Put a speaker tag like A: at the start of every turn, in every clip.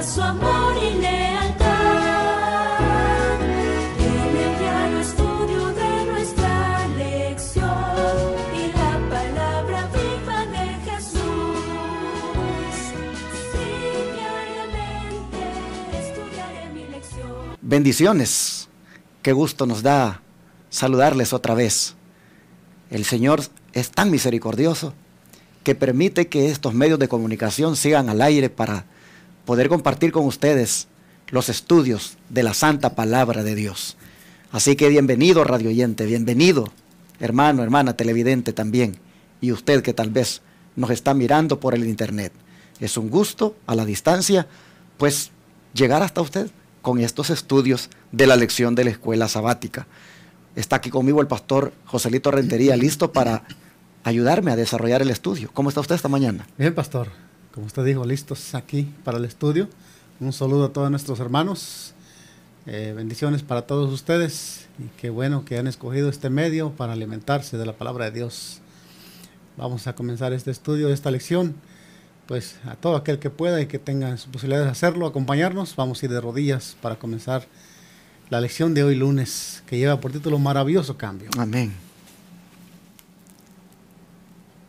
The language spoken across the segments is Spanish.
A: su amor y lealtad. En el diario estudio de nuestra lección y la palabra viva de Jesús. Sí, diariamente estudiaré mi lección.
B: Bendiciones. Qué gusto nos da saludarles otra vez. El Señor es tan misericordioso que permite que estos medios de comunicación sigan al aire para poder compartir con ustedes los estudios de la Santa Palabra de Dios. Así que bienvenido, radio oyente, bienvenido, hermano, hermana, televidente también, y usted que tal vez nos está mirando por el internet. Es un gusto a la distancia, pues, llegar hasta usted con estos estudios de la lección de la escuela sabática. Está aquí conmigo el pastor Joselito Rentería, listo para ayudarme a desarrollar el estudio. ¿Cómo está usted esta mañana?
C: Bien, pastor. Como usted dijo, listos aquí para el estudio. Un saludo a todos nuestros hermanos. Bendiciones para todos ustedes. Y qué bueno que han escogido este medio para alimentarse de la palabra de Dios. Vamos a comenzar este estudio, esta lección. Pues a todo aquel que pueda y que tenga su posibilidad de hacerlo, acompañarnos. Vamos a ir de rodillas para comenzar la lección de hoy lunes, que lleva por título Maravilloso Cambio.
B: Amén.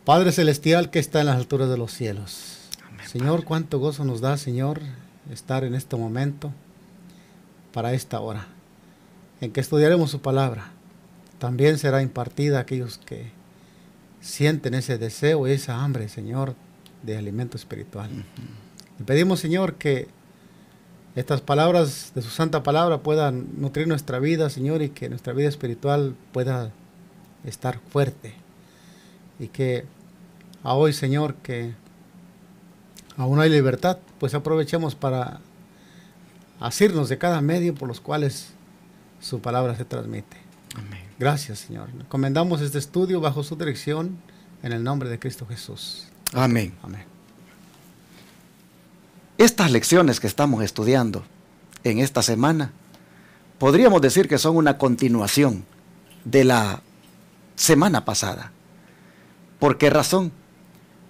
C: Padre Celestial que está en las alturas de los cielos.
B: Amén,
C: Señor,
B: Padre.
C: cuánto gozo nos da, Señor, estar en este momento, para esta hora, en que estudiaremos su palabra. También será impartida a aquellos que sienten ese deseo, esa hambre, Señor, de alimento espiritual. Le pedimos, Señor, que estas palabras de su santa palabra puedan nutrir nuestra vida, Señor, y que nuestra vida espiritual pueda estar fuerte. Y que a hoy, Señor, que aún hay libertad, pues aprovechemos para asirnos de cada medio por los cuales su palabra se transmite.
B: Amén.
C: Gracias, Señor. Encomendamos este estudio bajo su dirección en el nombre de Cristo Jesús.
B: Amén.
C: Amén.
B: Estas lecciones que estamos estudiando en esta semana, podríamos decir que son una continuación de la semana pasada. ¿Por qué razón?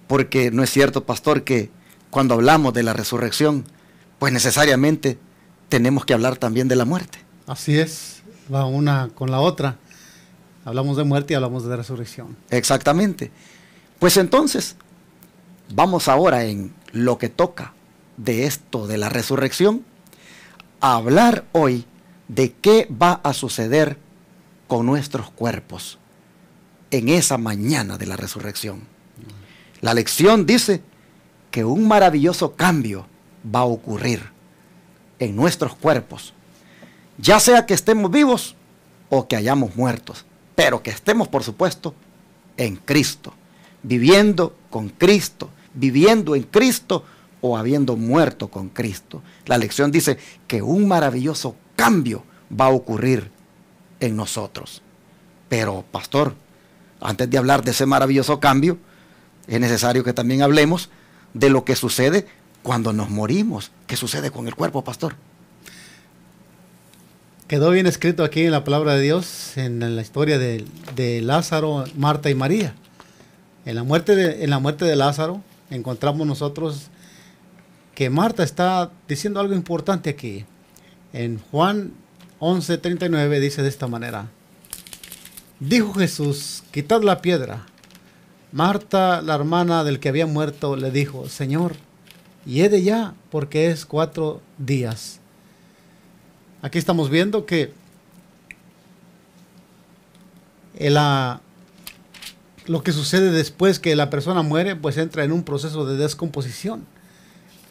B: Porque no es cierto, pastor, que cuando hablamos de la resurrección, pues necesariamente tenemos que hablar también de la muerte.
C: Así es, va una con la otra. Hablamos de muerte y hablamos de resurrección.
B: Exactamente. Pues entonces, vamos ahora en lo que toca de esto de la resurrección, a hablar hoy de qué va a suceder con nuestros cuerpos en esa mañana de la resurrección. La lección dice que un maravilloso cambio va a ocurrir en nuestros cuerpos, ya sea que estemos vivos o que hayamos muertos, pero que estemos, por supuesto, en Cristo, viviendo con Cristo, viviendo en Cristo o habiendo muerto con Cristo. La lección dice que un maravilloso cambio va a ocurrir en nosotros. Pero, pastor, antes de hablar de ese maravilloso cambio, es necesario que también hablemos de lo que sucede cuando nos morimos. ¿Qué sucede con el cuerpo, pastor?
C: Quedó bien escrito aquí en la palabra de Dios, en la historia de Lázaro, Marta y María. En la muerte de Lázaro encontramos nosotros que Marta está diciendo algo importante aquí. En Juan 11:39 dice de esta manera: dijo Jesús, quitad la piedra. Marta, la hermana del que había muerto, le dijo, Señor, hiede ya, porque es 4 días. Aquí estamos viendo que lo que sucede después que la persona muere, pues entra en un proceso de descomposición.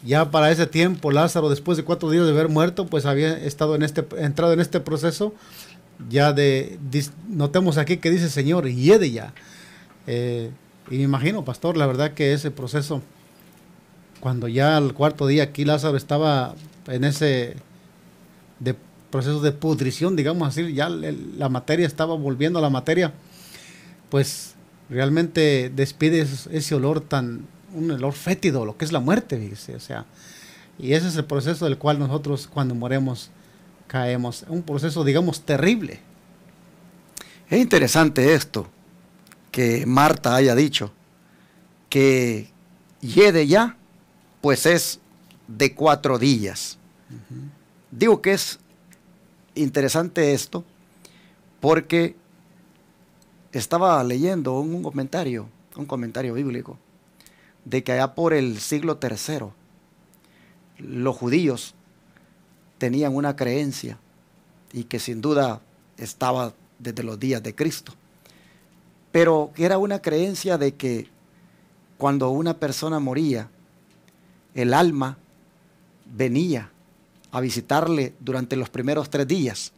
C: Ya para ese tiempo, Lázaro, después de 4 días de haber muerto, pues había entrado en este proceso. Ya notemos aquí que dice, Señor, hiede ya. Y me imagino, pastor, la verdad que ese proceso, cuando ya al 4.º día aquí Lázaro estaba en ese proceso de pudrición, digamos así, ya la materia estaba volviendo a la materia, pues realmente despide ese olor un olor fétido, lo que es la muerte, dice, o sea, y ese es el proceso del cual nosotros cuando moremos caemos, un proceso, digamos, terrible.
B: Es interesante esto, que Marta haya dicho que hiede ya, pues es de 4 días. Digo que es interesante esto porque estaba leyendo un comentario bíblico, de que allá por el siglo III, los judíos tenían una creencia, y que sin duda estaba desde los días de Cristo, pero que era una creencia de que cuando una persona moría, el alma venía a visitarle durante los primeros 3 días,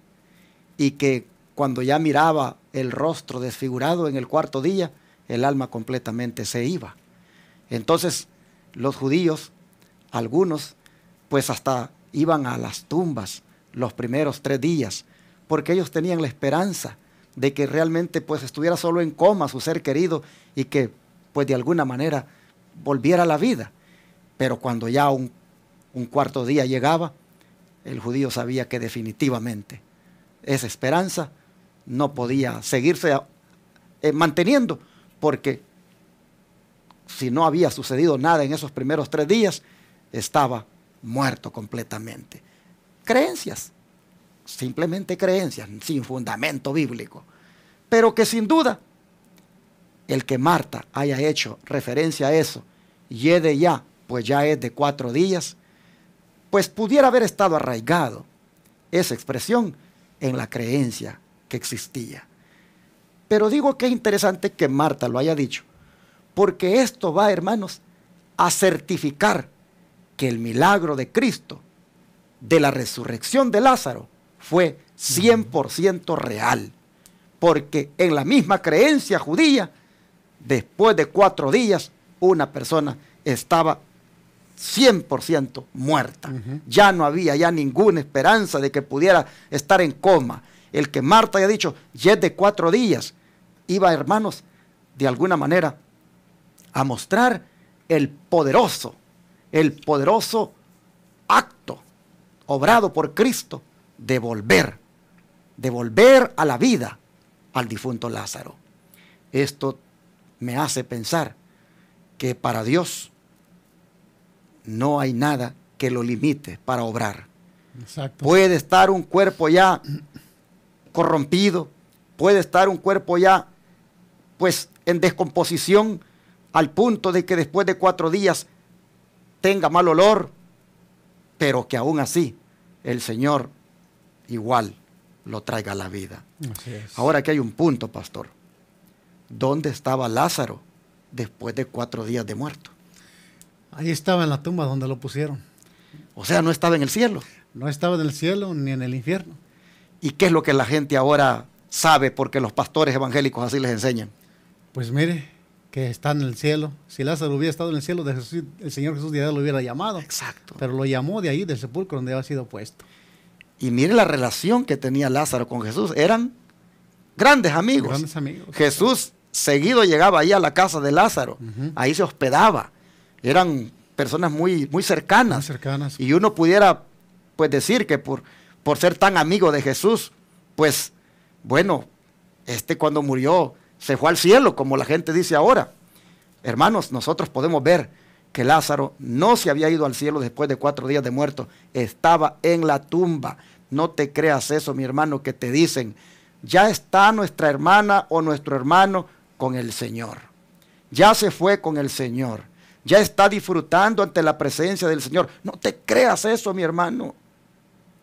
B: y que cuando ya miraba el rostro desfigurado en el 4.º día, el alma completamente se iba. Entonces los judíos, algunos, pues hasta iban a las tumbas los primeros 3 días, porque ellos tenían la esperanza de que realmente pues estuviera solo en coma su ser querido, y que pues de alguna manera volviera a la vida. Pero cuando ya un 4.º día llegaba, el judío sabía que definitivamente esa esperanza no podía seguirse manteniendo, porque si no había sucedido nada en esos primeros 3 días, estaba muerto completamente. Creencias, simplemente creencias, sin fundamento bíblico, pero que sin duda, el que Marta haya hecho referencia a eso, y es de ya, pues ya es de 4 días, pues pudiera haber estado arraigado esa expresión en la creencia que existía. Pero digo que es interesante que Marta lo haya dicho, porque esto va, hermanos, a certificar que el milagro de Cristo, de la resurrección de Lázaro, fue 100% real. Porque en la misma creencia judía, después de 4 días, una persona estaba 100% muerta. Ya no había ya ninguna esperanza de que pudiera estar en coma. El que Marta haya dicho, ya es de 4 días, iba, hermanos, de alguna manera a mostrar el poderoso acto obrado por Cristo de volver a la vida al difunto Lázaro. Esto me hace pensar que para Dios no hay nada que lo limite para obrar.
C: Exacto.
B: Puede estar un cuerpo ya corrompido, puede estar un cuerpo ya pues en descomposición, al punto de que después de 4 días tenga mal olor, pero que aún así el Señor igual lo traiga a la vida.
C: Así es.
B: Ahora aquí hay un punto, pastor. ¿Dónde estaba Lázaro después de 4 días de muerto?
C: Ahí estaba en la tumba donde lo pusieron.
B: O sea, no estaba en el cielo.
C: No estaba en el cielo ni en el infierno.
B: ¿Y qué es lo que la gente ahora sabe porque los pastores evangélicos así les enseñan?
C: Pues mire, que está en el cielo. Si Lázaro hubiera estado en el cielo, el Señor Jesús ya lo hubiera llamado.
B: Exacto.
C: Pero lo llamó de ahí, del sepulcro donde había sido puesto.
B: Y mire la relación que tenía Lázaro con Jesús. Eran grandes amigos.
C: Grandes amigos.
B: Jesús seguido llegaba ahí a la casa de Lázaro. Ahí se hospedaba. Eran personas muy, muy cercanas.
C: Muy cercanas.
B: Y uno pudiera pues decir que por ser tan amigo de Jesús, pues bueno, cuando murió se fue al cielo, como la gente dice ahora. Hermanos, nosotros podemos ver que Lázaro no se había ido al cielo después de 4 días de muerto. Estaba en la tumba. No te creas eso, mi hermano, que te dicen, ya está nuestra hermana o nuestro hermano con el Señor. Ya se fue con el Señor. Ya está disfrutando ante la presencia del Señor. No te creas eso, mi hermano.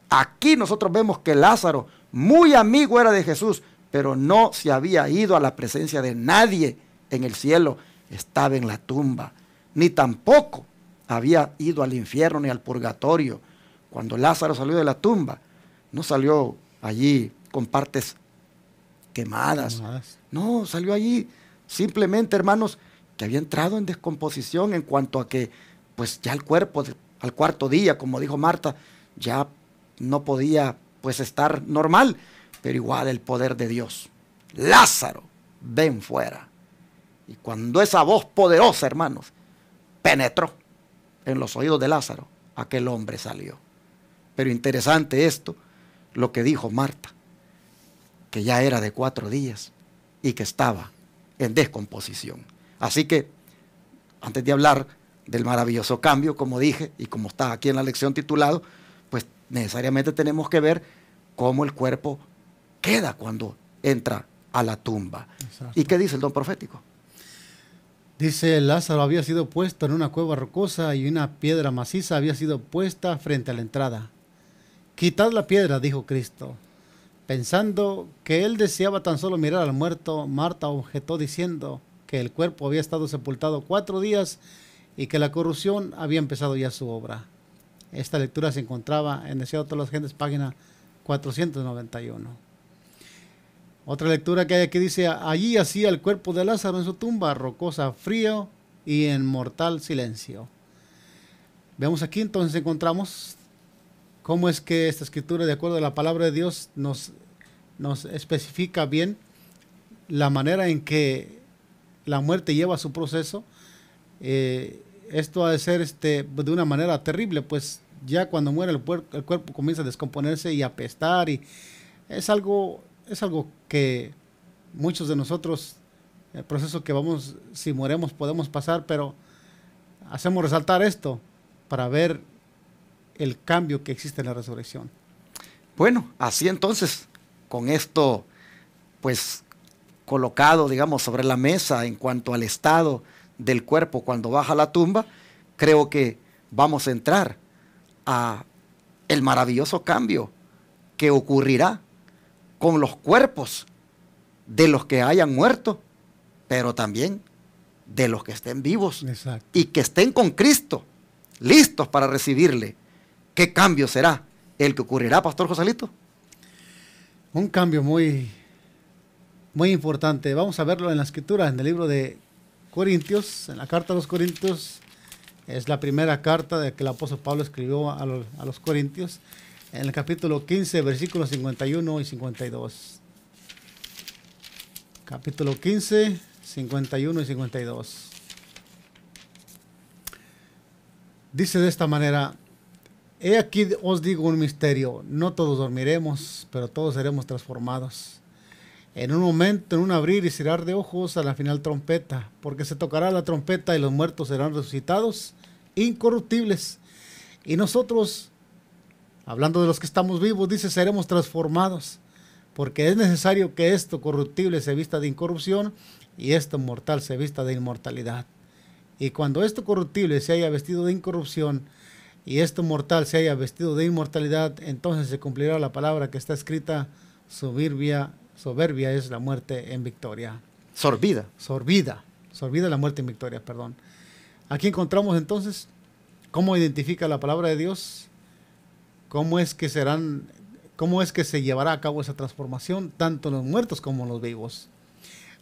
B: Aquí nosotros vemos que Lázaro, muy amigo era de Jesús, pero no se había ido a la presencia de nadie en el cielo. Estaba en la tumba. Ni tampoco había ido al infierno ni al purgatorio. Cuando Lázaro salió de la tumba, no salió allí con partes quemadas. No, salió allí simplemente, hermanos, que había entrado en descomposición en cuanto a que, pues ya el cuerpo al 4.º día, como dijo Marta, ya no podía pues estar normal, pero igual el poder de Dios. Lázaro, ven fuera. Y cuando esa voz poderosa, hermanos, penetró en los oídos de Lázaro, aquel hombre salió. Pero interesante esto, lo que dijo Marta, que ya era de 4 días y que estaba en descomposición. Así que, antes de hablar del maravilloso cambio, como dije, y como está aquí en la lección titulado, pues necesariamente tenemos que ver cómo el cuerpo queda cuando entra a la tumba.
C: Exacto.
B: ¿Y qué dice el don profético?
C: Dice, Lázaro había sido puesto en una cueva rocosa y una piedra maciza había sido puesta frente a la entrada. Quitad la piedra, dijo Cristo. Pensando que él deseaba tan solo mirar al muerto, Marta objetó diciendo que el cuerpo había estado sepultado 4 días y que la corrupción había empezado ya su obra. Esta lectura se encontraba en Deseado de todas las gentes, página 491. Otra lectura que hay aquí dice, allí yacía el cuerpo de Lázaro en su tumba, rocosa, frío y en mortal silencio. Vemos aquí entonces encontramos cómo es que esta escritura, de acuerdo a la palabra de Dios, nos especifica bien la manera en que la muerte lleva su proceso. Esto ha de ser de una manera terrible, pues ya cuando muere el cuerpo comienza a descomponerse y a apestar, y es algo que muchos de nosotros, el proceso que vamos, si moremos, podemos pasar, pero hacemos resaltar esto para ver el cambio que existe en la resurrección.
B: Bueno, así entonces, con esto, pues, colocado, digamos, sobre la mesa en cuanto al estado del cuerpo cuando baja a la tumba, creo que vamos a entrar a el maravilloso cambio que ocurrirá con los cuerpos de los que hayan muerto, pero también de los que estén vivos.
C: Exacto.
B: Y que estén con Cristo, listos para recibirle. ¿Qué cambio será el que ocurrirá, Pastor Joselito?
C: Un cambio muy, muy importante. Vamos a verlo en la escritura, en el libro de Corintios, en la carta a los Corintios. Es la primera carta de que el apóstol Pablo escribió a los Corintios, en el capítulo 15, versículos 51 y 52. Capítulo 15, 51 y 52. Dice de esta manera, he aquí os digo un misterio, no todos dormiremos, pero todos seremos transformados. En un momento, en un abrir y cerrar de ojos, a la final trompeta, porque se tocará la trompeta y los muertos serán resucitados, incorruptibles. Y nosotros, hablando de los que estamos vivos, dice, seremos transformados, porque es necesario que esto corruptible se vista de incorrupción y esto mortal se vista de inmortalidad. Y cuando esto corruptible se haya vestido de incorrupción y esto mortal se haya vestido de inmortalidad, entonces se cumplirá la palabra que está escrita, soberbia es la muerte en victoria.
B: Sorbida
C: La muerte en victoria, perdón. Aquí encontramos entonces cómo identifica la palabra de Dios, cómo es que se llevará a cabo esa transformación, tanto en los muertos como en los vivos.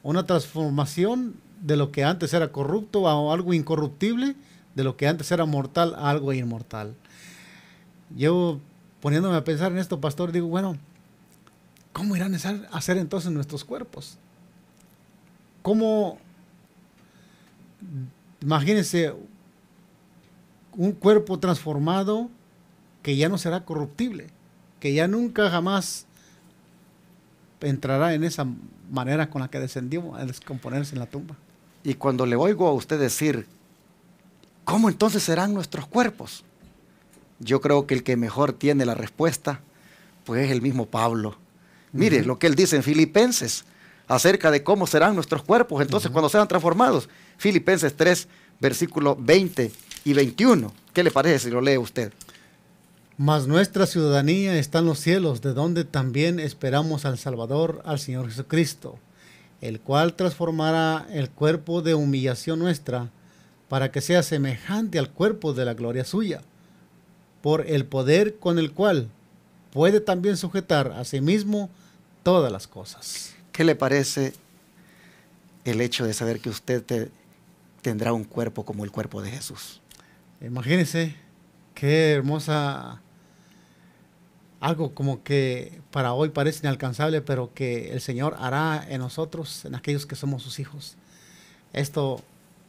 C: Una transformación de lo que antes era corrupto a algo incorruptible, de lo que antes era mortal a algo inmortal. Yo, poniéndome a pensar en esto, pastor, digo, bueno, ¿cómo irán a ser entonces nuestros cuerpos? ¿Cómo? Imagínense un cuerpo transformado que ya no será corruptible, que ya nunca jamás entrará en esa manera con la que descendió a descomponerse en la tumba.
B: Y cuando le oigo a usted decir, ¿cómo entonces serán nuestros cuerpos? Yo creo que el que mejor tiene la respuesta, pues es el mismo Pablo. Mire lo que él dice en Filipenses, acerca de cómo serán nuestros cuerpos entonces cuando sean transformados. Filipenses 3, versículos 20 y 21. ¿Qué le parece si lo lee usted?
C: Mas nuestra ciudadanía está en los cielos, de donde también esperamos al Salvador, al Señor Jesucristo, el cual transformará el cuerpo de humillación nuestra, para que sea semejante al cuerpo de la gloria suya, por el poder con el cual puede también sujetar a sí mismo todas las cosas.
B: ¿Qué le parece el hecho de saber que usted tendrá un cuerpo como el cuerpo de Jesús?
C: Imagínese qué hermosa, algo como que para hoy parece inalcanzable, pero que el Señor hará en nosotros, en aquellos que somos sus hijos. Esto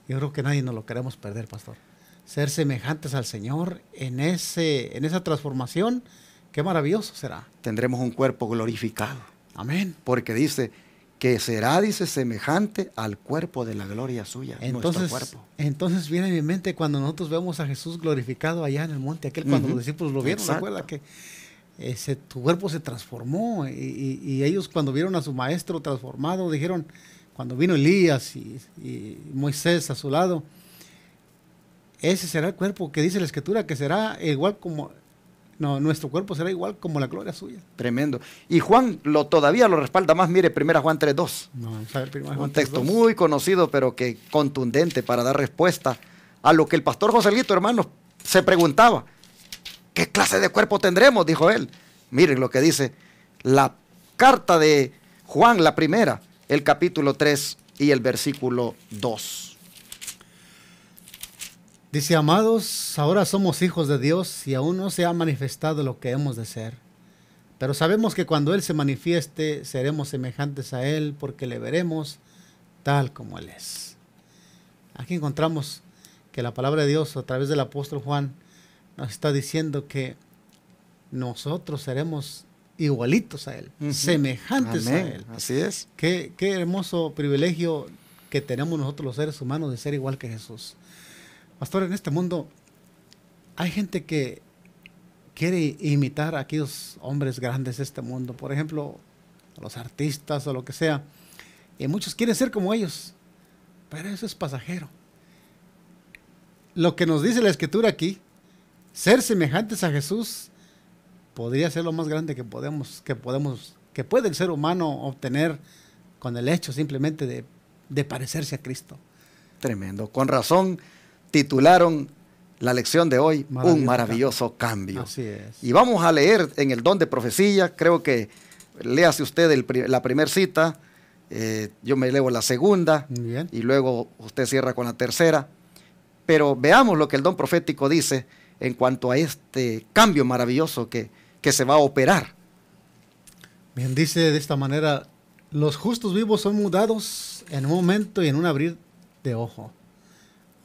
C: yo creo que nadie nos lo queremos perder, pastor. Ser semejantes al Señor en esa transformación, qué maravilloso será.
B: Tendremos un cuerpo glorificado.
C: Amén.
B: Porque dice que será, dice, semejante al cuerpo de la gloria suya, nuestro cuerpo.
C: Entonces viene a mi mente cuando nosotros vemos a Jesús glorificado allá en el monte, cuando los discípulos lo vieron,
B: Exacto.
C: recuerda que tu cuerpo se transformó y ellos cuando vieron a su maestro transformado dijeron, cuando vino Elías y Moisés a su lado, ese será el cuerpo que dice la Escritura que será igual como, no, nuestro cuerpo será igual como la gloria suya.
B: Tremendo. Y Juan todavía lo respalda más, mire, 1 Juan 3:2.
C: No, vamos a ver, 1 Juan
B: Un texto
C: 3:2.
B: muy conocido, pero que contundente para dar respuesta a lo que el pastor Joselito, hermanos, se preguntaba. ¿Qué clase de cuerpo tendremos? Dijo él. Miren lo que dice la carta de Juan, la primera, el capítulo 3 y el versículo 2.
C: Dice, amados, ahora somos hijos de Dios y aún no se ha manifestado lo que hemos de ser. Pero sabemos que cuando Él se manifieste, seremos semejantes a Él porque le veremos tal como Él es. Aquí encontramos que la palabra de Dios a través del apóstol Juan nos está diciendo que nosotros seremos igualitos a Él, semejantes
B: Amén.
C: a Él.
B: Así es.
C: Qué hermoso privilegio que tenemos nosotros los seres humanos de ser igual que Jesús. Pastor, en este mundo hay gente que quiere imitar a aquellos hombres grandes de este mundo, por ejemplo, a los artistas o lo que sea, y muchos quieren ser como ellos, pero eso es pasajero. Lo que nos dice la Escritura aquí, ser semejantes a Jesús, podría ser lo más grande que puede el ser humano obtener con el hecho simplemente de parecerse a Cristo.
B: Tremendo. Con razón titularon la lección de hoy, un maravilloso cambio.
C: Así es.
B: Y vamos a leer en el don de profecía, creo que léase usted la primera cita, yo me leo la segunda,
C: Muy bien.
B: y luego usted cierra con la tercera. Pero veamos lo que el don profético dice en cuanto a este cambio maravilloso que se va a operar.
C: Bien, dice de esta manera, los justos vivos son mudados en un momento y en un abrir de ojo.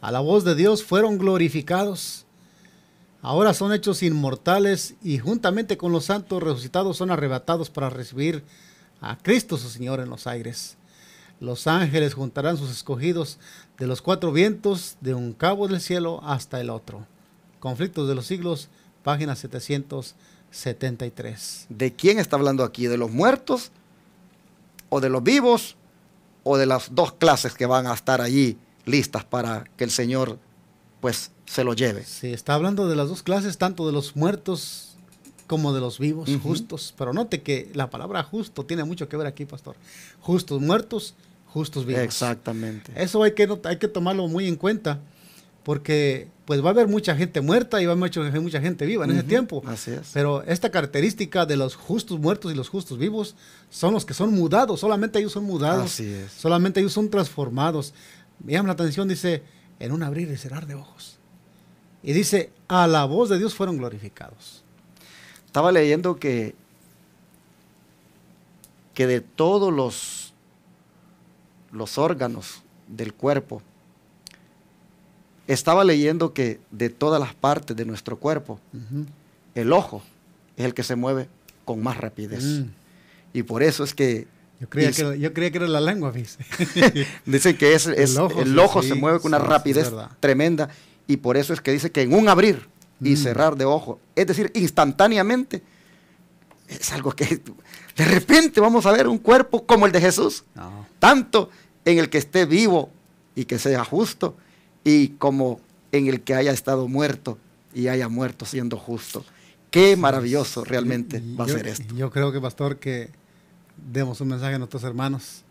C: A la voz de Dios fueron glorificados. Ahora son hechos inmortales y juntamente con los santos resucitados son arrebatados para recibir a Cristo su Señor en los aires. Los ángeles juntarán sus escogidos de los cuatro vientos, de un cabo del cielo hasta el otro. Conflictos de los siglos, página 773.
B: ¿De quién está hablando aquí? ¿De los muertos o de los vivos o de las dos clases que van a estar allí listas para que el Señor pues se lo lleve?
C: Sí, está hablando de las dos clases, tanto de los muertos como de los vivos, justos. Pero note que la palabra justo tiene mucho que ver aquí, pastor. Justos muertos, justos vivos.
B: Exactamente.
C: Eso hay que tomarlo muy en cuenta, porque pues va a haber mucha gente muerta y va a haber mucha gente viva en ese tiempo.
B: Así es.
C: Pero esta característica de los justos muertos y los justos vivos son los que son mudados, solamente ellos son mudados.
B: Así es.
C: Solamente ellos son transformados. Me llama la atención, dice, en un abrir y cerrar de ojos. Y dice, a la voz de Dios fueron glorificados.
B: Estaba leyendo que de todos los órganos del cuerpo, estaba leyendo que de todas las partes de nuestro cuerpo, el ojo es el que se mueve con más rapidez. Y por eso es que
C: Yo creía que era la lengua, fíjese.
B: dicen que el ojo
C: sí,
B: se mueve con una
C: sí,
B: rapidez
C: es verdad.
B: tremenda, y por eso es que dice que en un abrir y cerrar de ojo, es decir, instantáneamente, es algo que de repente vamos a ver un cuerpo como el de Jesús,
C: No.
B: tanto en el que esté vivo y que sea justo, y como en el que haya estado muerto y haya muerto siendo justo. Qué maravilloso realmente va a ser esto.
C: Yo creo que, pastor, que demos un mensaje a nuestros hermanos.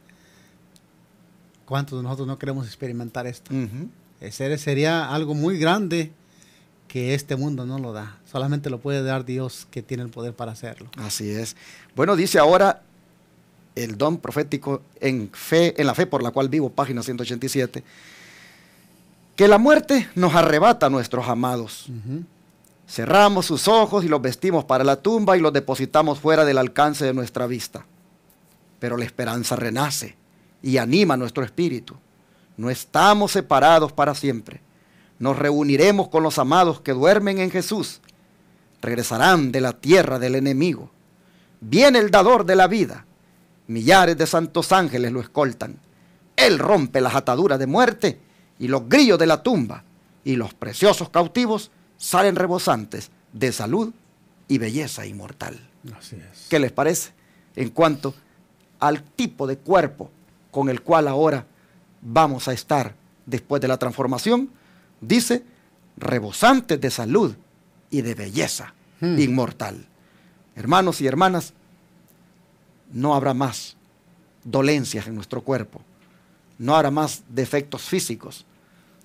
C: ¿Cuántos de nosotros no queremos experimentar esto? Sería algo muy grande que este mundo no lo da. Solamente lo puede dar Dios, que tiene el poder para hacerlo.
B: Así es. Bueno, dice ahora el don profético en la fe por la cual vivo, página 187, que la muerte nos arrebata a nuestros amados. Cerramos sus ojos y los vestimos para la tumba y los depositamos fuera del alcance de nuestra vista. Pero la esperanza renace y anima nuestro espíritu. No estamos separados para siempre. Nos reuniremos con los amados que duermen en Jesús. Regresarán de la tierra del enemigo. Viene el dador de la vida millares de santos ángeles lo escoltan. Él rompe las ataduras de muerte y los grillos de la tumba, y los preciosos cautivos salen rebosantes de salud y belleza inmortal.
C: Así es.
B: ¿Qué les parece? En cuanto al tipo de cuerpo con el cual ahora vamos a estar después de la transformación, dice, rebosantes de salud y de belleza inmortal. Hermanos y hermanas, no habrá más dolencias en nuestro cuerpo, no habrá más defectos físicos,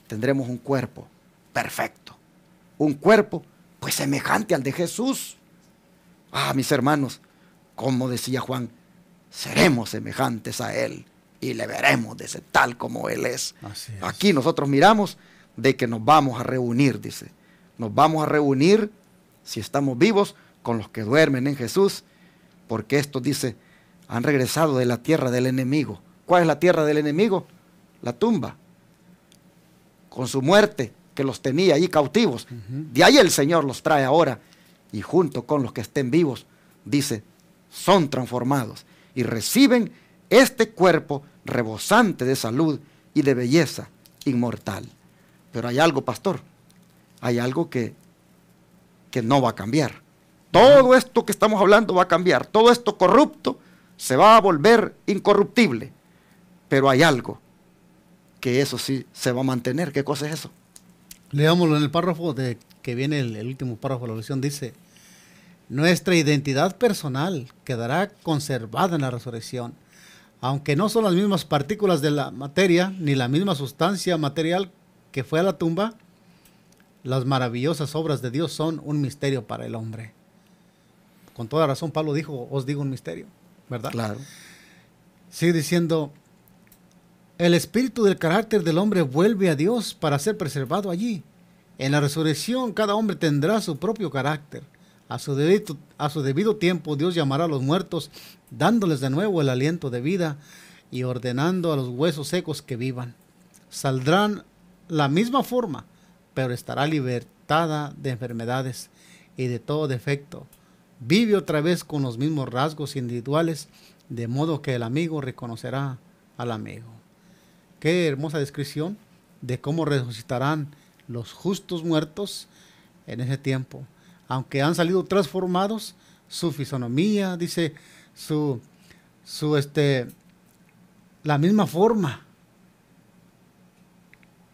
B: tendremos un cuerpo perfecto, un cuerpo pues semejante al de Jesús. Ah, mis hermanos, como decía Juan, seremos semejantes a Él y le veremos de tal como Él es.
C: Así es.
B: Aquí nosotros miramos de que nos vamos a reunir, dice, nos vamos a reunir, si estamos vivos, con los que duermen en Jesús, porque estos, dice, han regresado de la tierra del enemigo. ¿Cuál es la tierra del enemigo? La tumba, con su muerte que los tenía allí cautivos. De ahí el Señor los trae ahora, y junto con los que estén vivos, dice, son transformados y reciben este cuerpo rebosante de salud y de belleza inmortal. Pero hay algo, pastor, hay algo que no va a cambiar. Todo esto que estamos hablando va a cambiar. Todo esto corrupto se va a volver incorruptible. Pero hay algo que eso sí se va a mantener. ¿Qué cosa es eso?
C: Leámoslo en el párrafo que viene, el último párrafo de la lección, dice: nuestra identidad personal quedará conservada en la resurrección, aunque no son las mismas partículas de la materia, ni la misma sustancia material que fue a la tumba. Las maravillosas obras de Dios son un misterio para el hombre. Con toda razón Pablo dijo, os digo un misterio, ¿verdad?
B: Claro.
C: Sigue diciendo, el espíritu del carácter del hombre vuelve a Dios para ser preservado allí. En la resurrección cada hombre tendrá su propio carácter. A su debido tiempo Dios llamará a los muertos, dándoles de nuevo el aliento de vida y ordenando a los huesos secos que vivan. Saldrán la misma forma, pero estará libertada de enfermedades y de todo defecto. Vive otra vez con los mismos rasgos individuales, de modo que el amigo reconocerá al amigo. Qué hermosa descripción de cómo resucitarán los justos muertos en ese tiempo. Aunque han salido transformados, su fisonomía, dice, la misma forma,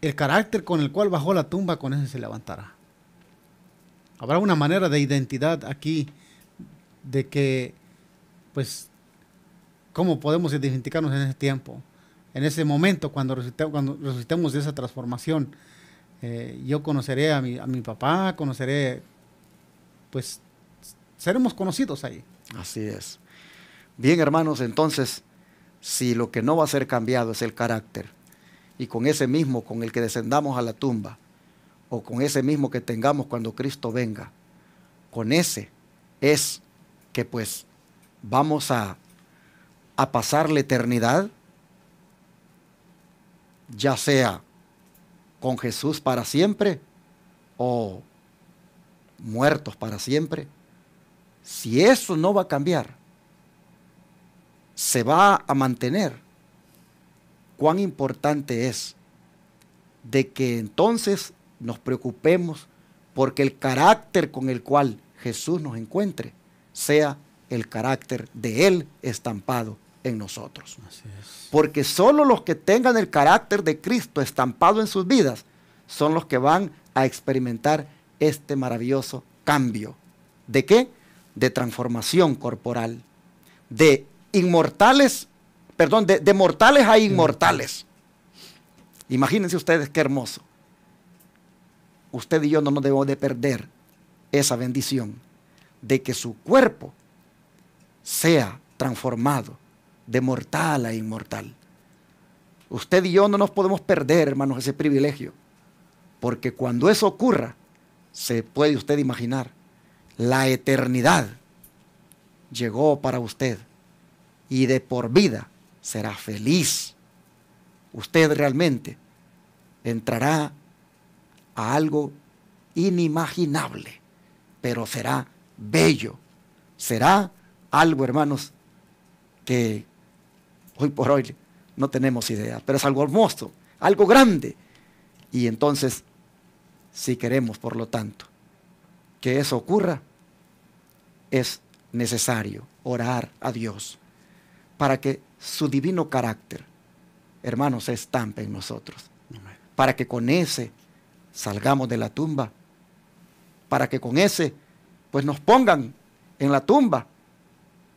C: el carácter con el cual bajó la tumba, con ese se levantará. Habrá una manera de identidad aquí, de que, pues, cómo podemos identificarnos en ese tiempo, en ese momento, cuando resucitemos de esa transformación. Yo conoceré a mi papá, pues seremos conocidos ahí.
B: Así es. Bien, hermanos, entonces, si lo que no va a ser cambiado es el carácter, y con ese mismo con el que descendamos a la tumba, o con ese mismo que tengamos cuando Cristo venga, con ese es que pues vamos a pasar la eternidad, ya sea con Jesús para siempre o muertos para siempre. Si eso no va a cambiar, se va a mantener, cuán importante es de que entonces nos preocupemos porque el carácter con el cual Jesús nos encuentre sea el carácter de Él estampado en nosotros.
C: Así es.
B: Porque solo los que tengan el carácter de Cristo estampado en sus vidas son los que van a experimentar este maravilloso cambio. ¿De qué? De transformación corporal. De mortales a inmortales. Imagínense ustedes qué hermoso. Usted y yo no nos debemos de perder esa bendición de que su cuerpo sea transformado de mortal a inmortal. Usted y yo no nos podemos perder, hermanos, ese privilegio, porque cuando eso ocurra, se puede usted imaginar, la eternidad llegó para usted y de por vida será feliz. Usted realmente entrará a algo inimaginable, pero será bello, será algo, hermanos, que Hoy por hoy no tenemos idea, pero es algo hermoso, algo grande. Y entonces, si queremos, por lo tanto, que eso ocurra, es necesario orar a Dios para que su divino carácter, hermanos, se estampe en nosotros.
C: Amén.
B: Para que con ese salgamos de la tumba, para que con ese pues nos pongan en la tumba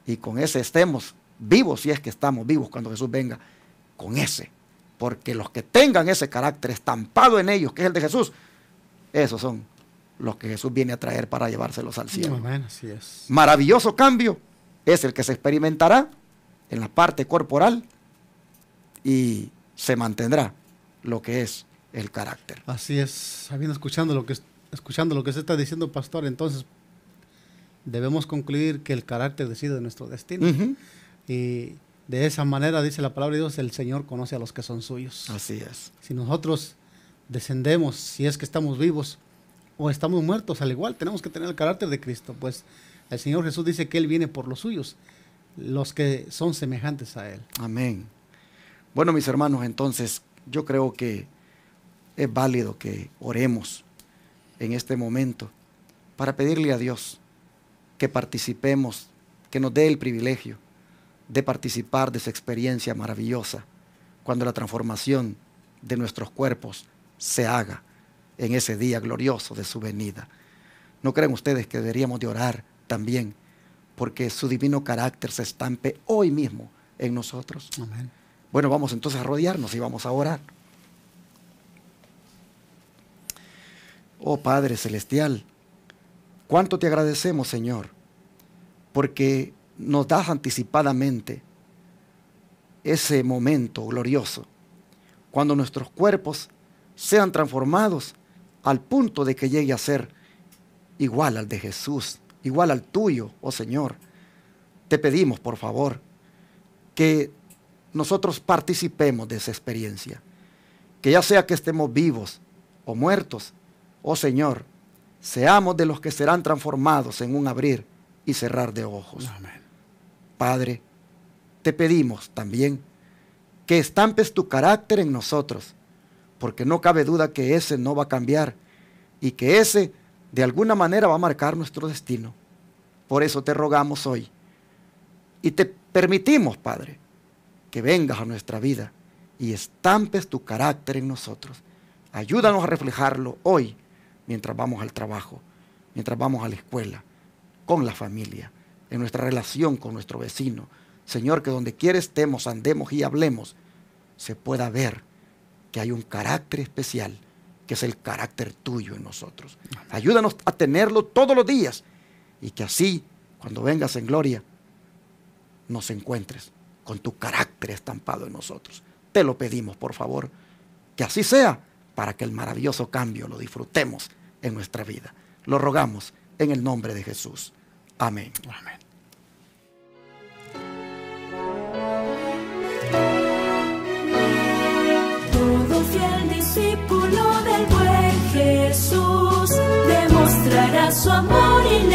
B: y con ese estemos vivos, si es que estamos vivos cuando Jesús venga, con ese. Porque los que tengan ese carácter estampado en ellos, que es el de Jesús, esos son los que Jesús viene a traer para llevárselos al cielo.
C: Amén, así es.
B: Maravilloso cambio es el que se experimentará en la parte corporal y se mantendrá lo que es el carácter.
C: Así es. Escuchando lo que se está diciendo, pastor, entonces debemos concluir que el carácter decide nuestro destino. Y de esa manera, dice la palabra de Dios, el Señor conoce a los que son suyos.
B: Así es.
C: Si nosotros descendemos, si es que estamos vivos o estamos muertos, al igual tenemos que tener el carácter de Cristo, pues el Señor Jesús dice que Él viene por los suyos, los que son semejantes a Él.
B: Amén. Bueno, mis hermanos, entonces yo creo que es válido que oremos en este momento para pedirle a Dios que participemos, que nos dé el privilegio de participar de esa experiencia maravillosa cuando la transformación de nuestros cuerpos se haga en ese día glorioso de su venida. ¿No creen ustedes que deberíamos de orar también porque su divino carácter se estampe hoy mismo en nosotros?
C: Amén.
B: Bueno, vamos entonces a rodearnos y vamos a orar. Oh Padre Celestial, cuánto te agradecemos, Señor, porque nos das anticipadamente ese momento glorioso, cuando nuestros cuerpos sean transformados al punto de que llegue a ser igual al de Jesús, igual al tuyo, oh Señor. Te pedimos, por favor, que nosotros participemos de esa experiencia, que ya sea que estemos vivos o muertos, oh Señor, seamos de los que serán transformados en un abrir y cerrar de ojos.
C: Amén.
B: Padre, te pedimos también que estampes tu carácter en nosotros, porque no cabe duda que ese no va a cambiar y que ese de alguna manera va a marcar nuestro destino. Por eso te rogamos hoy y te permitimos, Padre, que vengas a nuestra vida y estampes tu carácter en nosotros. Ayúdanos a reflejarlo hoy mientras vamos al trabajo, mientras vamos a la escuela, con la familia, en nuestra relación con nuestro vecino. Señor, que donde quiera estemos, andemos y hablemos, se pueda ver que hay un carácter especial, que es el carácter tuyo en nosotros. Ayúdanos a tenerlo todos los días y que así, cuando vengas en gloria, nos encuentres con tu carácter estampado en nosotros. Te lo pedimos, por favor, que así sea, para que el maravilloso cambio lo disfrutemos en nuestra vida. Lo rogamos en el nombre de Jesús. Amén.
C: Amén.
A: Todo fiel discípulo del buen Jesús demostrará su amor y